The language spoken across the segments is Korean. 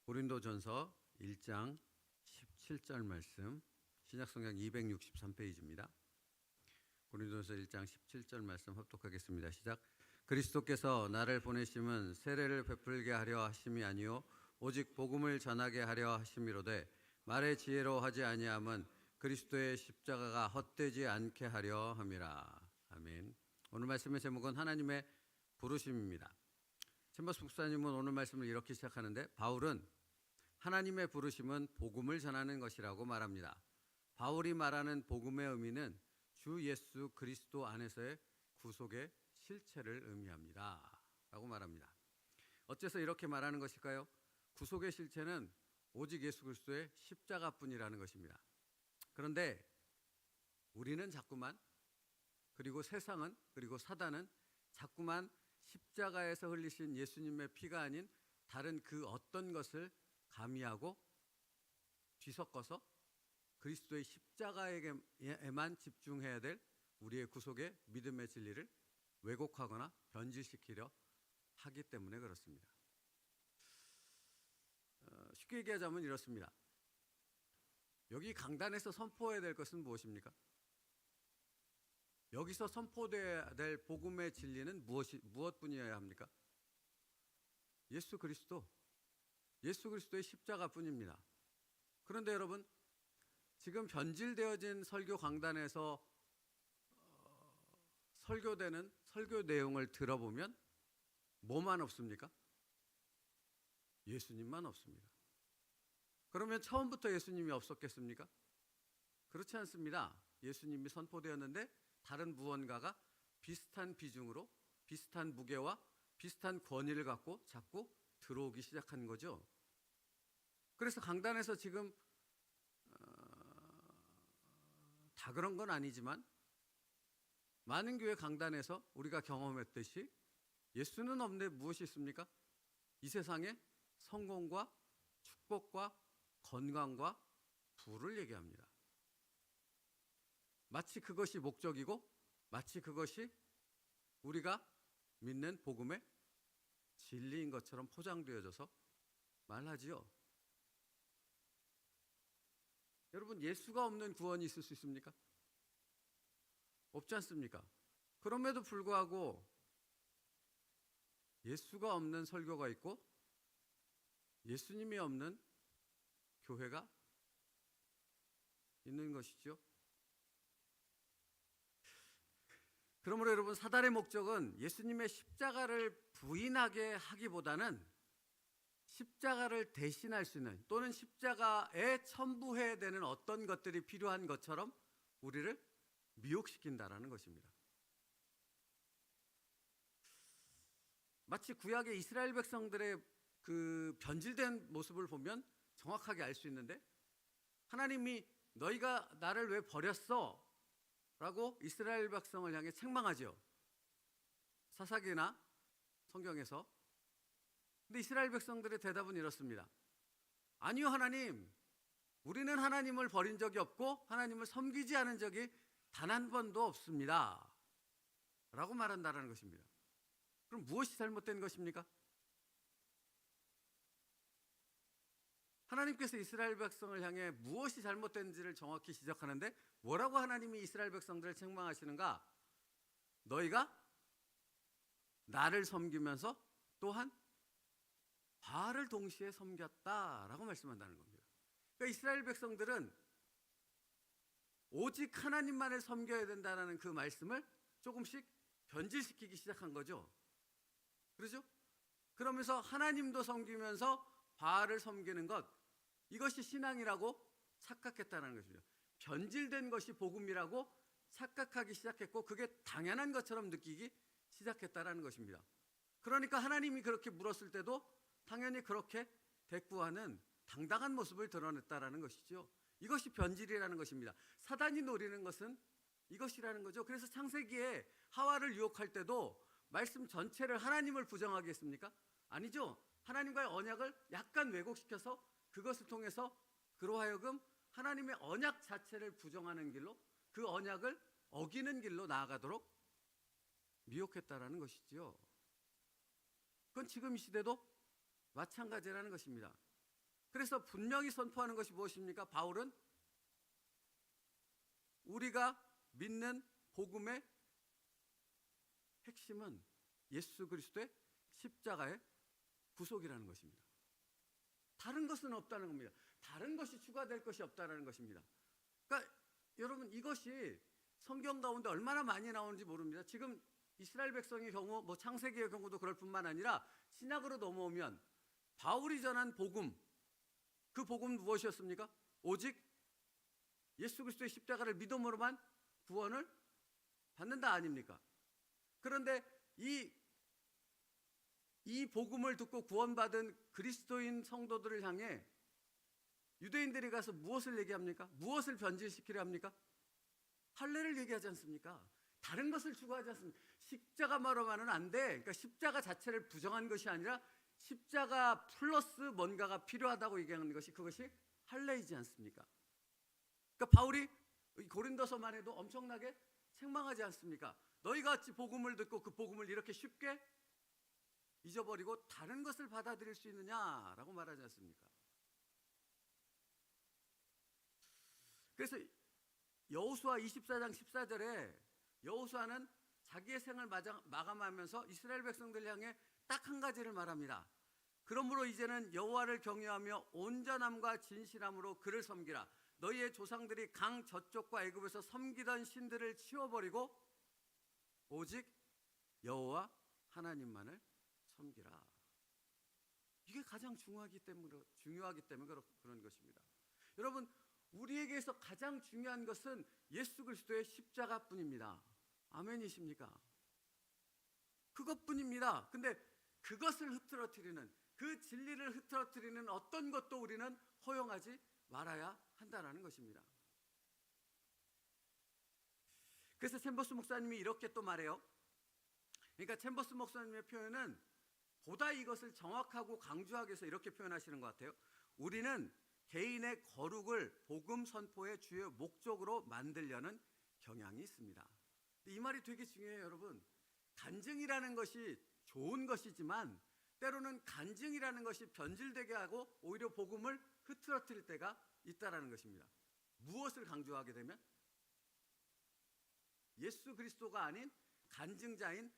고린도전서 1장 17절 말씀, 신약성경 263페이지입니다. 고린도전서 1장 17절 말씀 합독하겠습니다. 시작. 그리스도께서 나를 보내심은 세례를 베풀게 하려 하심이 아니요 오직 복음을 전하게 하려 하심이로되 말의 지혜로 하지 아니함은 그리스도의 십자가가 헛되지 않게 하려 함이라. 아멘. 오늘 말씀의 제목은 하나님의 부르심입니다. 챔버스 목사님은 오늘 말씀을 이렇게 시작하는데, 바울은 하나님의 부르심은 복음을 전하는 것이라고 말합니다. 바울이 말하는 복음의 의미는 주 예수 그리스도 안에서의 구속의 실체를 의미합니다 라고 말합니다. 어째서 이렇게 말하는 것일까요? 구속의 실체는 오직 예수 그리스도의 십자가뿐이라는 것입니다. 그런데 우리는 자꾸만, 그리고 세상은, 그리고 사단은 자꾸만 십자가에서 흘리신 예수님의 피가 아닌 다른 그 어떤 것을 가미하고 뒤섞어서 그리스도의 십자가에만 집중해야 될 우리의 구속의 믿음의 진리를 왜곡하거나 변질시키려 하기 때문에 그렇습니다. 쉽게 얘기하자면 이렇습니다. 여기 강단에서 선포해야 될 것은 무엇입니까? 여기서 선포돼야 될 복음의 진리는 무엇뿐이어야 합니까? 예수 그리스도의 십자가뿐입니다. 그런데 여러분, 지금 변질되어진 설교 강단에서 설교되는 설교 내용을 들어보면 뭐만 없습니까? 예수님만 없습니다. 그러면 처음부터 예수님이 없었겠습니까? 그렇지 않습니다. 예수님이 선포되었는데 다른 무언가가 비슷한 비중으로, 비슷한 무게와 비슷한 권위를 갖고 자꾸 들어오기 시작한 거죠. 그래서 강단에서 지금 다 그런 건 아니지만 많은 교회 강단에서 우리가 경험했듯이 예수는 없는데 무엇이 있습니까? 이 세상에 성공과 축복과 건강과 부를 얘기합니다. 마치 그것이 목적이고 마치 그것이 우리가 믿는 복음의 진리인 것처럼 포장되어져서 말하지요. 여러분, 예수가 없는 구원이 있을 수 있습니까? 없지 않습니까? 그럼에도 불구하고 예수가 없는 설교가 있고 예수님이 없는 교회가 있는 것이죠. 그러므로 여러분, 사단의 목적은 예수님의 십자가를 부인하게 하기보다는 십자가를 대신할 수 있는, 또는 십자가에 첨부해야 되는 어떤 것들이 필요한 것처럼 우리를 미혹시킨다라는 것입니다. 마치 구약의 이스라엘 백성들의 그 변질된 모습을 보면 정확하게 알 수 있는데, 하나님이 너희가 나를 왜 버렸어? 라고 이스라엘 백성을 향해 책망하죠. 사사기나 성경에서. 근데 이스라엘 백성들의 대답은 이렇습니다. 아니요, 하나님, 우리는 하나님을 버린 적이 없고 하나님을 섬기지 않은 적이 단 한 번도 없습니다 라고 말한다는 것입니다. 그럼 무엇이 잘못된 것입니까? 하나님께서 이스라엘 백성을 향해 무엇이 잘못된지를 정확히 지적하는데, 뭐라고 하나님이 이스라엘 백성들을 책망하시는가? 너희가 나를 섬기면서 또한 바알을 동시에 섬겼다라고 말씀한다는 겁니다. 그러니까 이스라엘 백성들은 오직 하나님만을 섬겨야 된다는 그 말씀을 조금씩 변질시키기 시작한 거죠. 그렇죠? 그러면서 하나님도 섬기면서 바알을 섬기는 것, 이것이 신앙이라고 착각했다는 것입니다. 변질된 것이 복음이라고 착각하기 시작했고, 그게 당연한 것처럼 느끼기 시작했다는 것입니다. 그러니까 하나님이 그렇게 물었을 때도 당연히 그렇게 대꾸하는 당당한 모습을 드러냈다는 것이죠. 이것이 변질이라는 것입니다. 사단이 노리는 것은 이것이라는 거죠. 그래서 창세기에 하와를 유혹할 때도 말씀 전체를 하나님을 부정하게 했습니까? 아니죠. 하나님과의 언약을 약간 왜곡시켜서 그것을 통해서 그로 하여금 하나님의 언약 자체를 부정하는 길로, 그 언약을 어기는 길로 나아가도록 미혹했다라는 것이죠. 그건 지금 이 시대도 마찬가지라는 것입니다. 그래서 분명히 선포하는 것이 무엇입니까? 바울은 우리가 믿는 복음의 핵심은 예수 그리스도의 십자가의 구속이라는 것입니다. 다른 것은 없다는 겁니다. 다른 것이 추가될 것이 없다는 것입니다. 그러니까 여러분, 이것이 성경 가운데 얼마나 많이 나오는지 모릅니다. 지금 이스라엘 백성의 경우, 뭐 창세기의 경우도 그럴 뿐만 아니라 신약으로 넘어오면 바울이 전한 복음, 그 복음은 무엇이었습니까? 오직 예수 그리스도의 십자가를 믿음으로만 구원을 받는다 아닙니까? 그런데 이 복음을 듣고 구원받은 그리스도인 성도들을 향해 유대인들이 가서 무엇을 얘기합니까? 무엇을 변질시키려 합니까? 할례를 얘기하지 않습니까? 다른 것을 추구하지 않습니까? 십자가만으로는 안 돼. 그러니까 십자가 자체를 부정한 것이 아니라 십자가 플러스 뭔가가 필요하다고 얘기하는 것이, 그것이 할례이지 않습니까? 그러니까 바울이 고린도서만 해도 엄청나게 책망하지 않습니까? 너희가 어찌 복음을 듣고 그 복음을 이렇게 쉽게 잊어버리고 다른 것을 받아들일 수 있느냐라고 말하지 않습니까? 그래서 여호수아 24장 14절에 여호수아는 자기의 생을 마감하면서 이스라엘 백성들 향해 딱 한 가지를 말합니다. 그러므로 이제는 여호와를 경외하며 온전함과 진실함으로 그를 섬기라. 너희의 조상들이 강 저쪽과 애굽에서 섬기던 신들을 치워버리고 오직 여호와 하나님만을 섬기라. 이게 가장 중요하기 때문에 그런 것입니다. 여러분, 우리에게서 가장 중요한 것은 예수 그리스도의 십자가뿐입니다. 아멘이십니까? 그것뿐입니다. 근데 그것을 흐트러뜨리는, 그 진리를 흐트러뜨리는 어떤 것도 우리는 허용하지 말아야 한다는 것입니다. 그래서 챔버스 목사님이 이렇게 또 말해요. 그러니까 챔버스 목사님의 표현은 보다 이것을 정확하고 강조하기 위해서 이렇게 표현하시는 것 같아요. 우리는 개인의 거룩을 복음 선포의 주요 목적으로 만들려는 경향이 있습니다. 이 말이 되게 중요해요, 여러분. 간증이라는 것이 좋은 것이지만 때로는 간증이라는 것이 변질되게 하고 오히려 복음을 흐트러뜨릴 때가 있다라는 것입니다. 무엇을 강조하게 되면? 예수 그리스도가 아닌 간증자인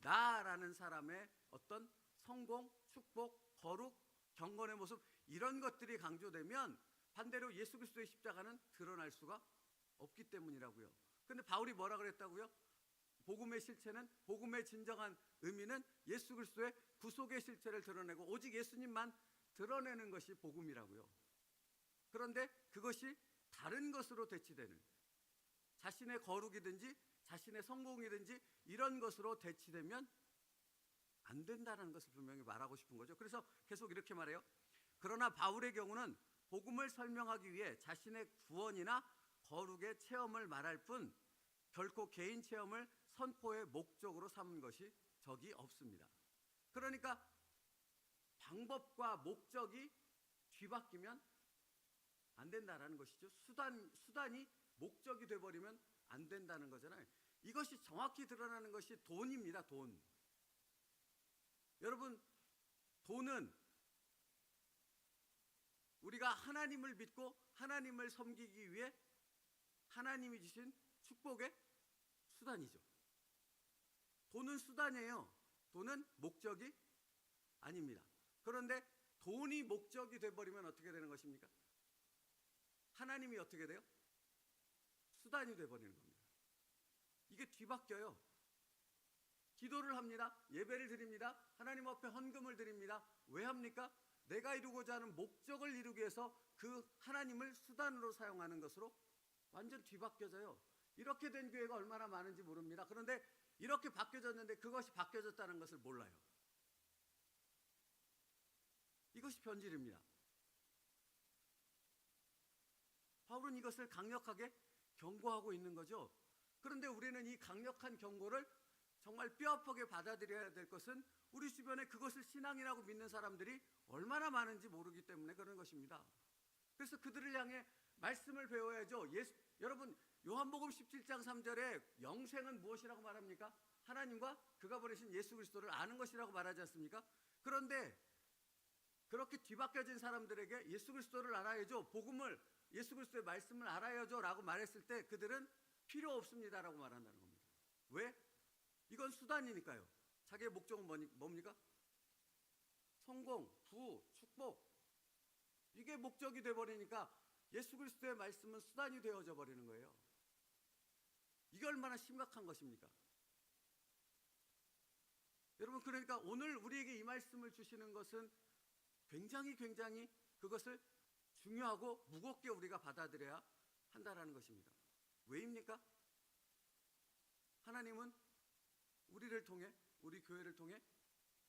나라는 사람의 어떤 성공, 축복, 거룩, 경건의 모습, 이런 것들이 강조되면 반대로 예수 그리스도의 십자가는 드러날 수가 없기 때문이라고요. 그런데 바울이 뭐라 그랬다고요? 복음의 실체는, 복음의 진정한 의미는 예수 그리스도의 구속의 실체를 드러내고 오직 예수님만 드러내는 것이 복음이라고요. 그런데 그것이 다른 것으로 대치되는, 자신의 거룩이든지 자신의 성공이든지 이런 것으로 대치되면 안 된다는 것을 분명히 말하고 싶은 거죠. 그래서 계속 이렇게 말해요. 그러나 바울의 경우는 복음을 설명하기 위해 자신의 구원이나 거룩의 체험을 말할 뿐 결코 개인 체험을 선포의 목적으로 삼은 것이 적이 없습니다. 그러니까 방법과 목적이 뒤바뀌면 안 된다는 것이죠. 수단이 목적이 돼버리면 안 된다는 거잖아요. 이것이 정확히 드러나는 것이 돈입니다. 돈. 여러분, 돈은 우리가 하나님을 믿고 하나님을 섬기기 위해 하나님이 주신 축복의 수단이죠. 돈은 수단이에요. 돈은 목적이 아닙니다. 그런데 돈이 목적이 돼버리면 어떻게 되는 것입니까? 하나님이 어떻게 돼요? 수단이 돼버리는 겁니다. 이게 뒤바뀌어요. 기도를 합니다. 예배를 드립니다. 하나님 앞에 헌금을 드립니다. 왜 합니까? 내가 이루고자 하는 목적을 이루기 위해서 그 하나님을 수단으로 사용하는 것으로 완전 뒤바뀌어져요. 이렇게 된 교회가 얼마나 많은지 모릅니다. 그런데 이렇게 바뀌어졌는데 그것이 바뀌어졌다는 것을 몰라요. 이것이 변질입니다. 바울은 이것을 강력하게 경고하고 있는 거죠. 그런데 우리는 이 강력한 경고를 정말 뼈아프게 받아들여야 될 것은 우리 주변에 그것을 신앙이라고 믿는 사람들이 얼마나 많은지 모르기 때문에 그런 것입니다. 그래서 그들을 향해 말씀을 배워야죠. 여러분, 요한복음 17장 3절에 영생은 무엇이라고 말합니까? 하나님과 그가 보내신 예수 그리스도를 아는 것이라고 말하지 않습니까? 그런데 그렇게 뒤바뀌어진 사람들에게 예수 그리스도를 알아야죠, 복음을, 예수 그리스도의 말씀을 알아야죠 라고 말했을 때 그들은 필요 없습니다라고 말한다는 겁니다. 왜? 이건 수단이니까요. 자기의 목적은 뭡니까? 성공, 부, 축복, 이게 목적이 돼버리니까 예수 그리스도의 말씀은 수단이 되어져 버리는 거예요. 이게 얼마나 심각한 것입니까? 여러분, 그러니까 오늘 우리에게 이 말씀을 주시는 것은 굉장히 그것을 중요하고 무겁게 우리가 받아들여야 한다라는 것입니다. 왜입니까? 하나님은 우리를 통해, 우리 교회를 통해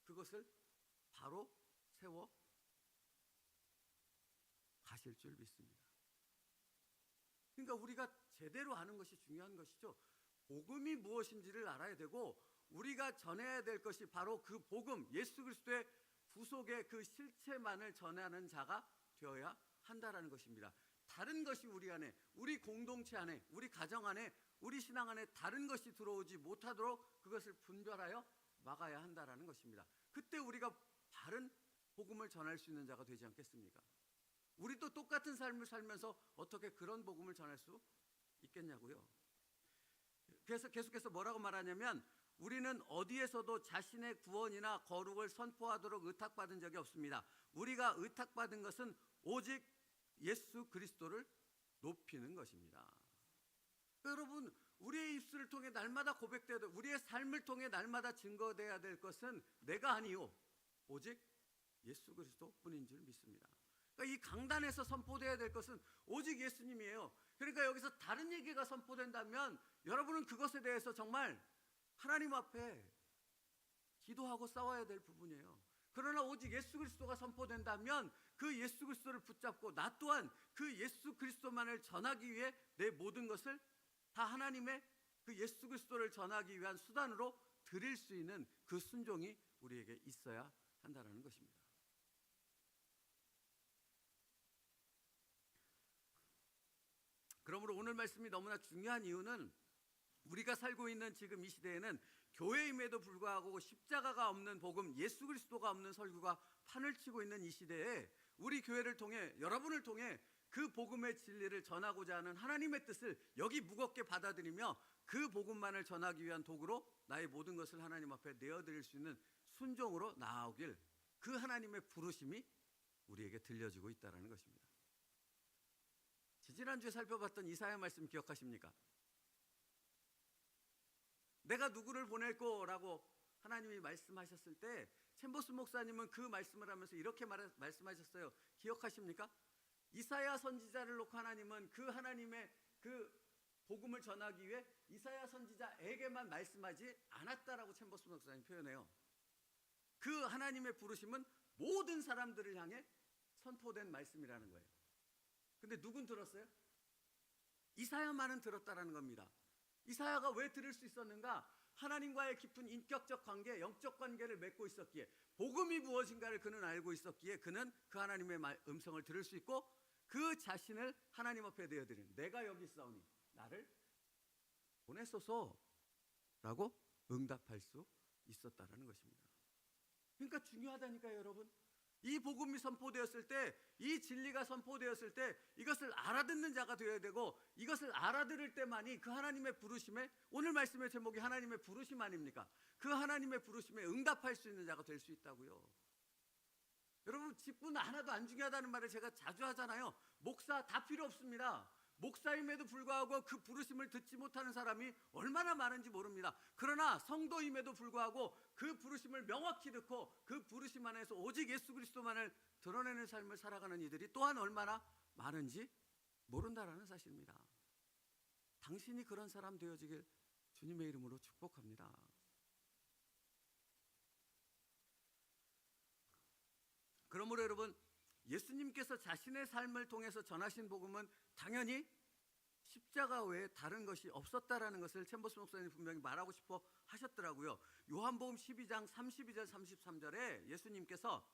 그것을 바로 세워 가실 줄 믿습니다. 그러니까 우리가 제대로 아는 것이 중요한 것이죠. 복음이 무엇인지를 알아야 되고, 우리가 전해야 될 것이 바로 그 복음, 예수 그리스도의 구속의 그 실체만을 전하는 자가 되어야 한다라는 것입니다. 다른 것이 우리 안에, 우리 공동체 안에, 우리 가정 안에, 우리 신앙 안에 다른 것이 들어오지 못하도록 그것을 분별하여 막아야 한다라는 것입니다. 그때 우리가 바른 복음을 전할 수 있는 자가 되지 않겠습니까? 우리도 똑같은 삶을 살면서 어떻게 그런 복음을 전할 수 있겠냐고요. 그래서 계속해서 뭐라고 말하냐면, 우리는 어디에서도 자신의 구원이나 거룩을 선포하도록 의탁받은 적이 없습니다. 우리가 의탁받은 것은 오직 예수 그리스도를 높이는 것입니다. 여러분, 우리의 입술을 통해 날마다 고백되어야 될, 우리의 삶을 통해 날마다 증거되어야 될 것은 내가 아니요, 오직 예수 그리스도뿐인 줄 믿습니다. 그러니까 이 강단에서 선포되어야 될 것은 오직 예수님이에요. 그러니까 여기서 다른 얘기가 선포된다면 여러분은 그것에 대해서 정말 하나님 앞에 기도하고 싸워야 될 부분이에요. 그러나 오직 예수 그리스도가 선포된다면 그 예수 그리스도를 붙잡고 나 또한 그 예수 그리스도만을 전하기 위해 내 모든 것을 다 하나님의 그 예수 그리스도를 전하기 위한 수단으로 드릴 수 있는 그 순종이 우리에게 있어야 한다는 것입니다. 그러므로 오늘 말씀이 너무나 중요한 이유는, 우리가 살고 있는 지금 이 시대에는 교회임에도 불구하고 십자가가 없는 복음, 예수 그리스도가 없는 설교가 판을 치고 있는 이 시대에 우리 교회를 통해, 여러분을 통해 그 복음의 진리를 전하고자 하는 하나님의 뜻을 여기 무겁게 받아들이며 그 복음만을 전하기 위한 도구로 나의 모든 것을 하나님 앞에 내어드릴 수 있는 순종으로 나아오길, 그 하나님의 부르심이 우리에게 들려지고 있다는 것입니다. 지지난주에 살펴봤던 이사야 말씀 기억하십니까? 내가 누구를 보낼 거라고 하나님이 말씀하셨을 때 챔버스 목사님은 그 말씀을 하면서 이렇게 말씀하셨어요. 기억하십니까? 이사야 선지자를 놓고 하나님은 그 하나님의 그 복음을 전하기 위해 이사야 선지자에게만 말씀하지 않았다라고 챔버스 목사님이 표현해요. 그 하나님의 부르심은 모든 사람들을 향해 선포된 말씀이라는 거예요. 근데 누군 들었어요? 이사야만은 들었다라는 겁니다. 이사야가 왜 들을 수 있었는가? 하나님과의 깊은 인격적 관계, 영적 관계를 맺고 있었기에, 복음이 무엇인가를 그는 알고 있었기에 그는 그 하나님의 음성을 들을 수 있고 그 자신을 하나님 앞에 내어드리는, 내가 여기 있사오니 나를 보내소서라고 응답할 수 있었다라는 것입니다. 그러니까 중요하다니까요, 여러분. 이 복음이 선포되었을 때, 이 진리가 선포되었을 때 이것을 알아듣는 자가 되어야 되고, 이것을 알아들을 때만이 그 하나님의 부르심에, 오늘 말씀의 제목이 하나님의 부르심 아닙니까? 그 하나님의 부르심에 응답할 수 있는 자가 될 수 있다고요. 여러분, 직분 하나도 안 중요하다는 말을 제가 자주 하잖아요. 목사 다 필요 없습니다. 목사임에도 불구하고 그 부르심을 듣지 못하는 사람이 얼마나 많은지 모릅니다. 그러나 성도임에도 불구하고 그 부르심을 명확히 듣고 그 부르심 안에서 오직 예수 그리스도만을 드러내는 삶을 살아가는 이들이 또한 얼마나 많은지 모른다라는 사실입니다. 당신이 그런 사람 되어지길 주님의 이름으로 축복합니다. 그러므로 여러분, 예수님께서 자신의 삶을 통해서 전하신 복음은 당연히 십자가 외에 다른 것이 없었다라는 것을 챔버스 목사님이 분명히 말하고 싶어 하셨더라고요. 요한복음 12장 32절 33절에 예수님께서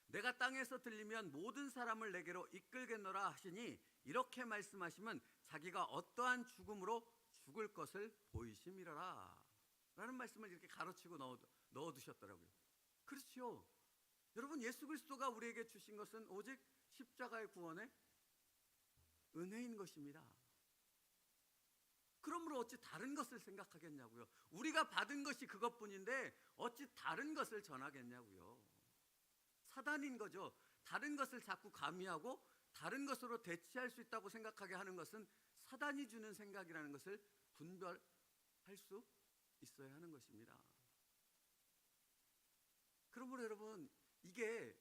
내가 땅에서 들리면 모든 사람을 내게로 이끌겠노라 하시니, 이렇게 말씀하시면 자기가 어떠한 죽음으로 죽을 것을 보이심이라라 라는 말씀을 이렇게 가로치고 넣어두셨더라고요. 그렇죠. 여러분, 예수 그리스도가 우리에게 주신 것은 오직 십자가의 구원의 은혜인 것입니다. 그러므로 어찌 다른 것을 생각하겠냐고요. 우리가 받은 것이 그것뿐인데 어찌 다른 것을 전하겠냐고요. 사단인 거죠. 다른 것을 자꾸 가미하고 다른 것으로 대치할 수 있다고 생각하게 하는 것은 사단이 주는 생각이라는 것을 분별할 수 있어야 하는 것입니다. 그러므로 여러분, 이게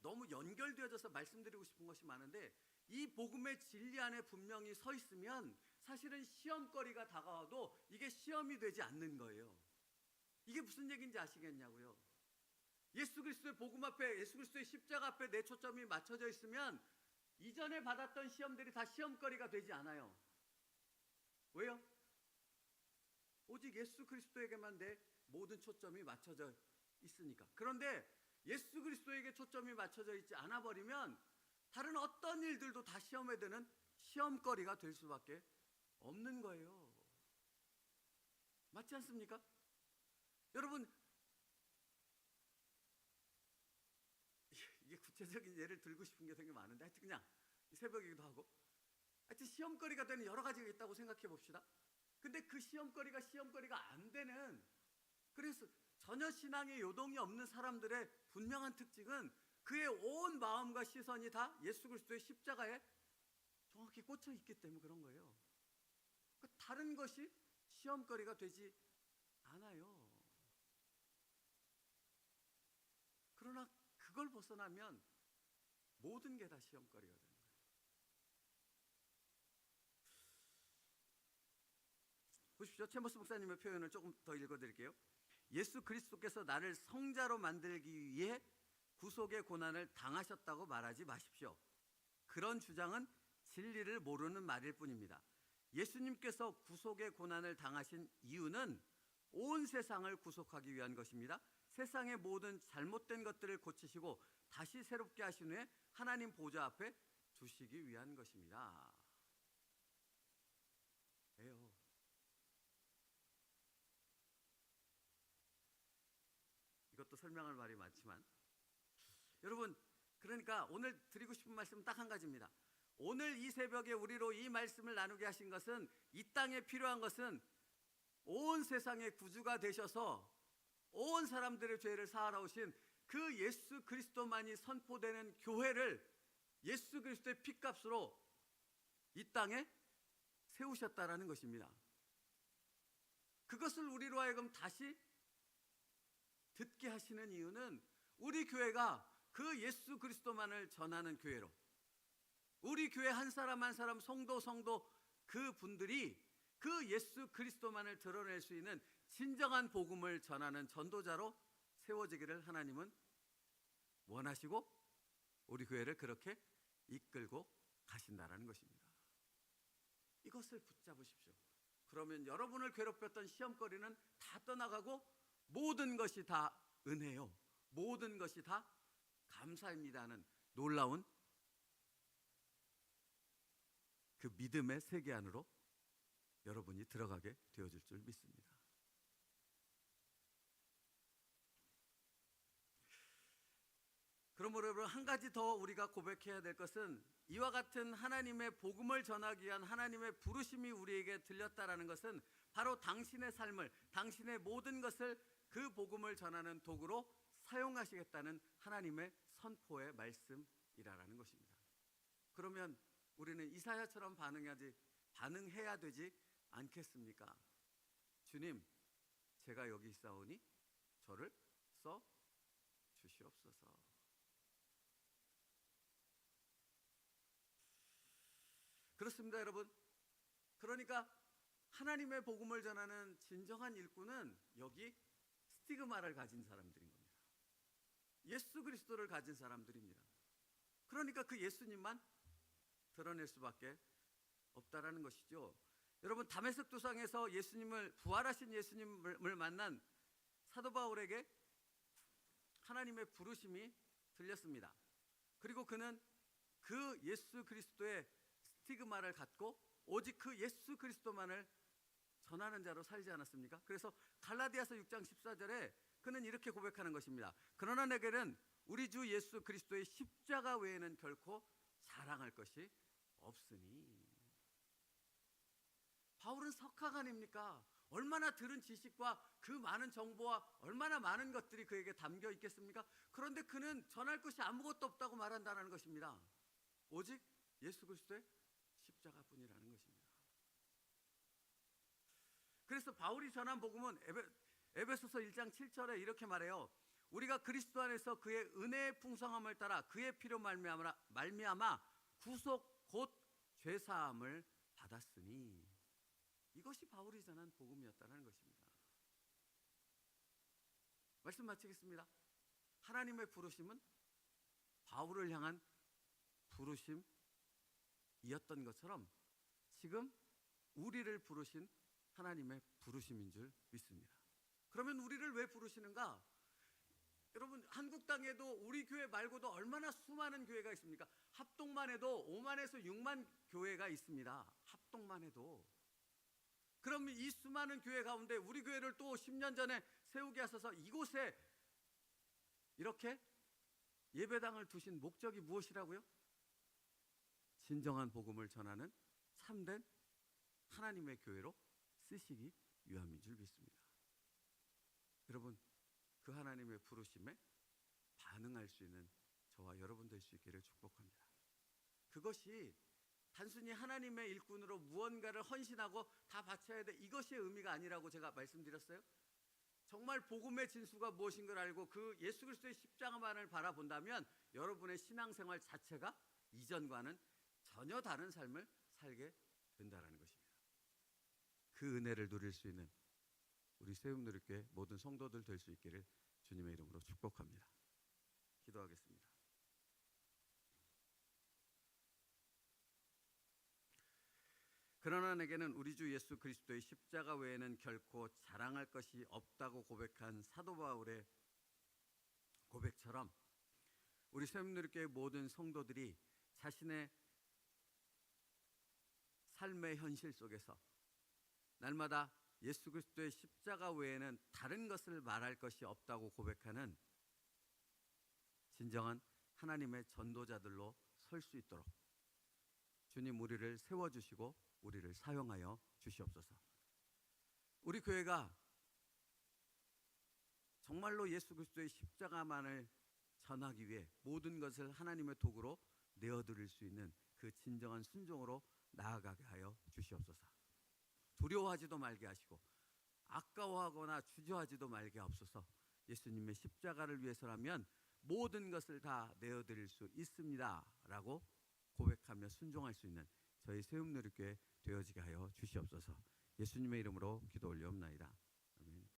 너무 연결되어져서 말씀드리고 싶은 것이 많은데, 이 복음의 진리 안에 분명히 서 있으면 사실은 시험거리가 다가와도 이게 시험이 되지 않는 거예요. 이게 무슨 얘기인지 아시겠냐고요. 예수 그리스도의 복음 앞에, 예수 그리스도의 십자가 앞에 내 초점이 맞춰져 있으면 이전에 받았던 시험들이 다 시험거리가 되지 않아요. 왜요? 오직 예수 그리스도에게만 내 모든 초점이 맞춰져 있으니까. 그런데 예수 그리스도에게 초점이 맞춰져 있지 않아 버리면 다른 어떤 일들도 다 시험에 드는 시험거리가 될 수밖에 없는 거예요. 맞지 않습니까? 여러분, 이게 구체적인 예를 들고 싶은 게 되게 많은데, 하여튼 그냥 새벽이기도 하고, 하여튼 시험거리가 되는 여러 가지가 있다고 생각해 봅시다. 근데 그 시험거리가 안 되는, 그래서 전혀 신앙에 요동이 없는 사람들의 분명한 특징은 그의 온 마음과 시선이 다 예수 그리스도의 십자가에 정확히 꽂혀 있기 때문에 그런 거예요. 다른 것이 시험거리가 되지 않아요. 그러나 그걸 벗어나면 모든 게 다 시험거리가 되는 거예요. 보십시오. 챔버스 목사님의 표현을 조금 더 읽어드릴게요. 예수 그리스도께서 나를 성자로 만들기 위해 구속의 고난을 당하셨다고 말하지 마십시오. 그런 주장은 진리를 모르는 말일 뿐입니다. 예수님께서 구속의 고난을 당하신 이유는 온 세상을 구속하기 위한 것입니다. 세상의 모든 잘못된 것들을 고치시고 다시 새롭게 하신 후에 하나님 보좌 앞에 두시기 위한 것입니다. 왜요? 이것도 설명할 말이 많지만, 여러분, 그러니까 오늘 드리고 싶은 말씀은 딱 한 가지입니다. 오늘 이 새벽에 우리로 이 말씀을 나누게 하신 것은, 이 땅에 필요한 것은 온 세상의 구주가 되셔서 온 사람들의 죄를 사하러 오신 그 예수 그리스도만이 선포되는 교회를 예수 그리스도의 피값으로 이 땅에 세우셨다라는 것입니다. 그것을 우리로 하여금 다시 듣게 하시는 이유는 우리 교회가 그 예수 그리스도만을 전하는 교회로, 우리 교회 한 사람 한 사람 성도 그 분들이 그 예수 그리스도만을 드러낼 수 있는 진정한 복음을 전하는 전도자로 세워지기를 하나님은 원하시고 우리 교회를 그렇게 이끌고 가신다라는 것입니다. 이것을 붙잡으십시오. 그러면 여러분을 괴롭혔던 시험거리는 다 떠나가고 모든 것이 다 은혜요, 모든 것이 다 감사입니다 하는 놀라운 그 믿음의 세계 안으로 여러분이 들어가게 되어질 줄 믿습니다. 그러므로 여러분, 한 가지 더 우리가 고백해야 될 것은 이와 같은 하나님의 복음을 전하기 위한 하나님의 부르심이 우리에게 들렸다라는 것은 바로 당신의 삶을, 당신의 모든 것을 그 복음을 전하는 도구로 사용하시겠다는 하나님의 선포의 말씀이라는 것입니다. 그러면 우리는 이사야처럼 반응해야 되지 않겠습니까? 주님, 제가 여기 있사오니 저를 써 주시옵소서. 그렇습니다, 여러분. 그러니까 하나님의 복음을 전하는 진정한 일꾼은 여기 스티그마를 가진 사람들인 겁니다. 예수 그리스도를 가진 사람들입니다. 그러니까 그 예수님만 드러낼 수밖에 없다라는 것이죠. 여러분, 다메섹 도상에서 부활하신 예수님을 만난 사도 바울에게 하나님의 부르심이 들렸습니다. 그리고 그는 그 예수 그리스도의 스티그마를 갖고 오직 그 예수 그리스도만을 전하는 자로 살지 않았습니까? 그래서 갈라디아서 6장 14절에 그는 이렇게 고백하는 것입니다. 그러나 내게는 우리 주 예수 그리스도의 십자가 외에는 결코 자랑할 것이 없으니. 바울은 석학 아닙니까? 얼마나 들은 지식과 그 많은 정보와 얼마나 많은 것들이 그에게 담겨 있겠습니까? 그런데 그는 전할 것이 아무것도 없다고 말한다는 것입니다. 오직 예수 그리스도의 십자가뿐이라는 것입니다. 그래서 바울이 전한 복음은 에베소서 1장 7절에 이렇게 말해요. 우리가 그리스도 안에서 그의 은혜의 풍성함을 따라 그의 피로 말미암아 구속 곧 죄사함을 받았으니. 이것이 바울이 전한 복음이었다는 것입니다. 말씀 마치겠습니다. 하나님의 부르심은 바울을 향한 부르심이었던 것처럼 지금 우리를 부르신 하나님의 부르심인 줄 믿습니다. 그러면 우리를 왜 부르시는가? 여러분, 한국 땅에도 우리 교회 말고도 얼마나 수많은 교회가 있습니까? 합동만 해도 5만에서 6만 교회가 있습니다. 합동만 해도. 그럼 이 수많은 교회 가운데 우리 교회를 또 10년 전에 세우게 하셔서 이곳에 이렇게 예배당을 두신 목적이 무엇이라고요? 진정한 복음을 전하는 참된 하나님의 교회로 쓰시기 위함인 줄 믿습니다. 여러분, 그 하나님의 부르심에 반응할 수 있는 저와 여러분 될 수 있기를 축복합니다. 그것이 단순히 하나님의 일꾼으로 무언가를 헌신하고 다 바쳐야 돼, 이것이 의미가 아니라고 제가 말씀드렸어요. 정말 복음의 진수가 무엇인 걸 알고 그 예수 그리스도의 십자가만을 바라본다면 여러분의 신앙생활 자체가 이전과는 전혀 다른 삶을 살게 된다는 것입니다. 그 은혜를 누릴 수 있는 우리 세움누리교회 모든 성도들 될 수 있기를 주님의 이름으로 축복합니다. 기도하겠습니다. 그러나 내게는 우리 주 예수 그리스도의 십자가 외에는 결코 자랑할 것이 없다고 고백한 사도 바울의 고백처럼 우리 세움누리교회 모든 성도들이 자신의 삶의 현실 속에서 날마다 예수 그리스도의 십자가 외에는 다른 것을 말할 것이 없다고 고백하는 진정한 하나님의 전도자들로 설 수 있도록 주님 우리를 세워주시고 우리를 사용하여 주시옵소서. 우리 교회가 정말로 예수 그리스도의 십자가만을 전하기 위해 모든 것을 하나님의 도구로 내어드릴 수 있는 그 진정한 순종으로 나아가게 하여 주시옵소서. 두려워하지도 말게 하시고 아까워하거나 주저하지도 말게 하옵소서. 예수님의 십자가를 위해서라면 모든 것을 다 내어드릴 수 있습니다 라고 고백하며 순종할 수 있는 저희 세움누리교회 되어지게 하여 주시옵소서. 예수님의 이름으로 기도 올려옵나이다.